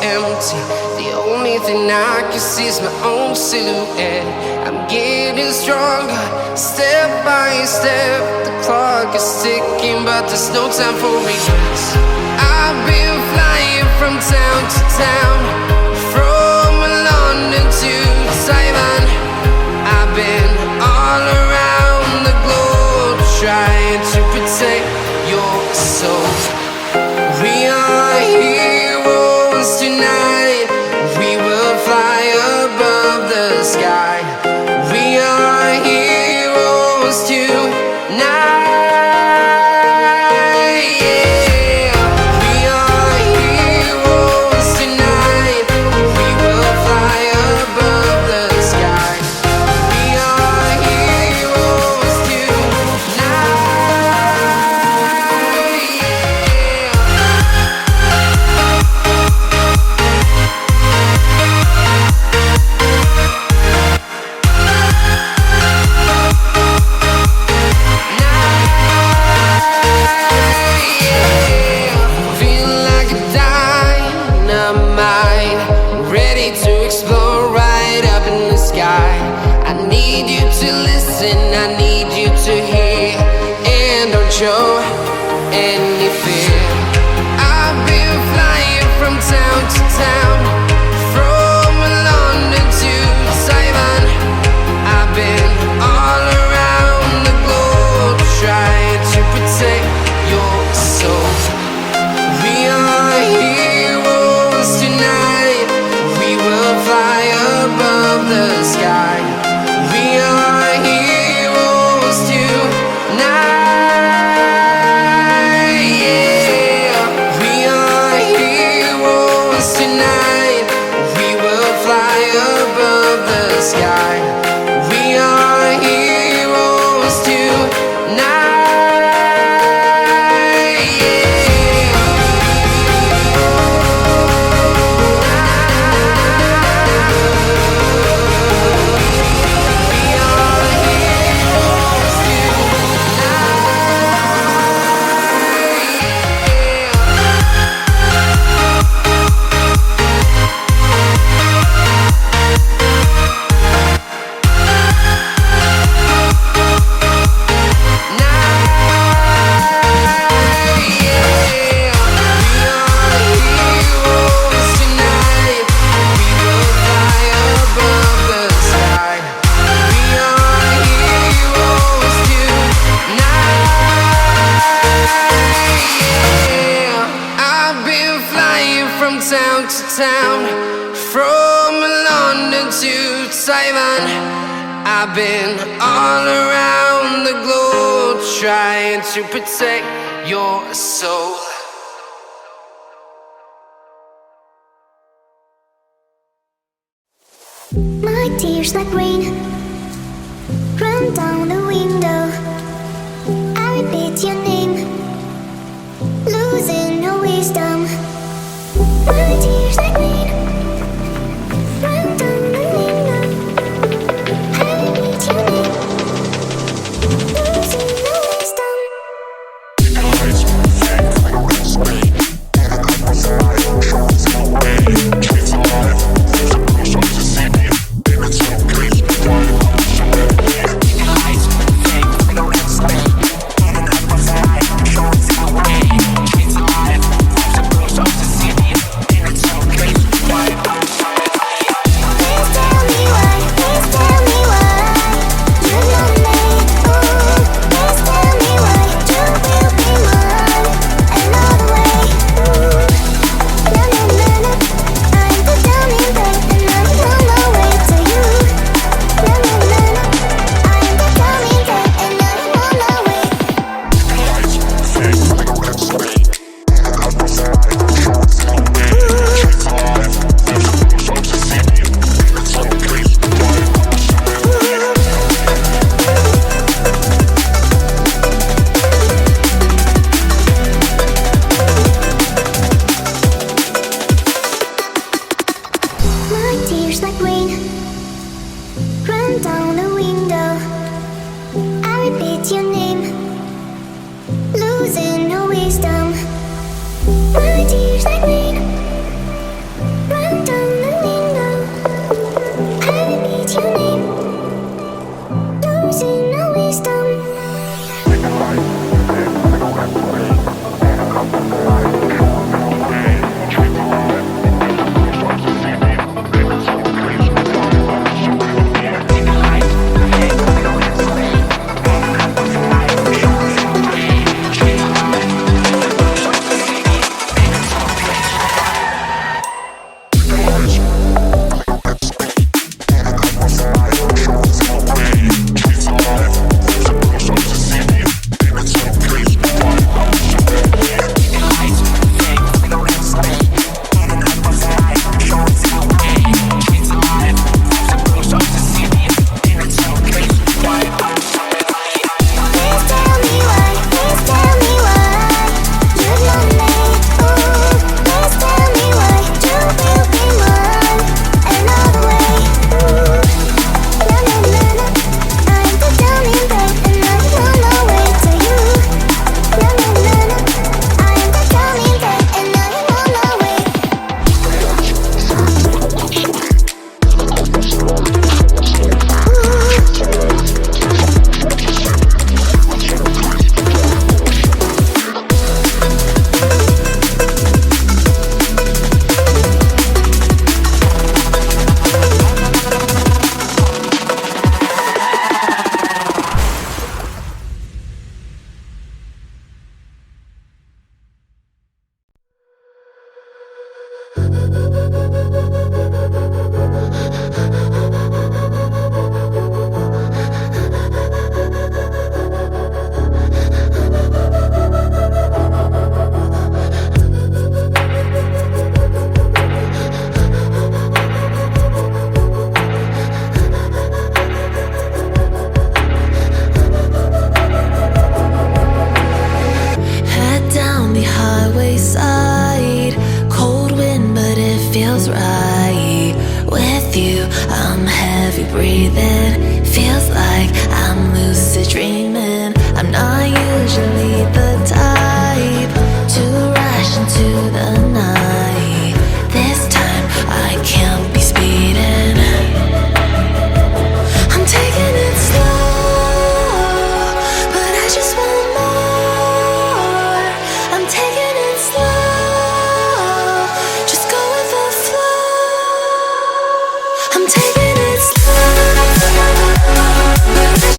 empty. The only thing I can see is my own silhouette. I'm getting stronger, step by step. The clock is ticking, but there's no time for regrets. I've been flying from town to town, from London to Taiwan. I've been all around the globe, trying to protect your soul. We are heroes tonight. We will fly above the sky. We are heroes tonight. Show any fear. I've been flying from town to town, from London to Taiwan. I've been all around the globe, trying to protect your soul. We are heroes tonight. We will fly above the sky. We are heroes tonight. I've been all around the globe, trying to protect your soul. My tears like rain run down the window. I repeat your name, losing no wisdom. My tears like rain run down the window. I repeat your name, losing no wisdom. reach your name, losing no wisdom. breathing. Feels like I'm lucid dreaming. I'm not used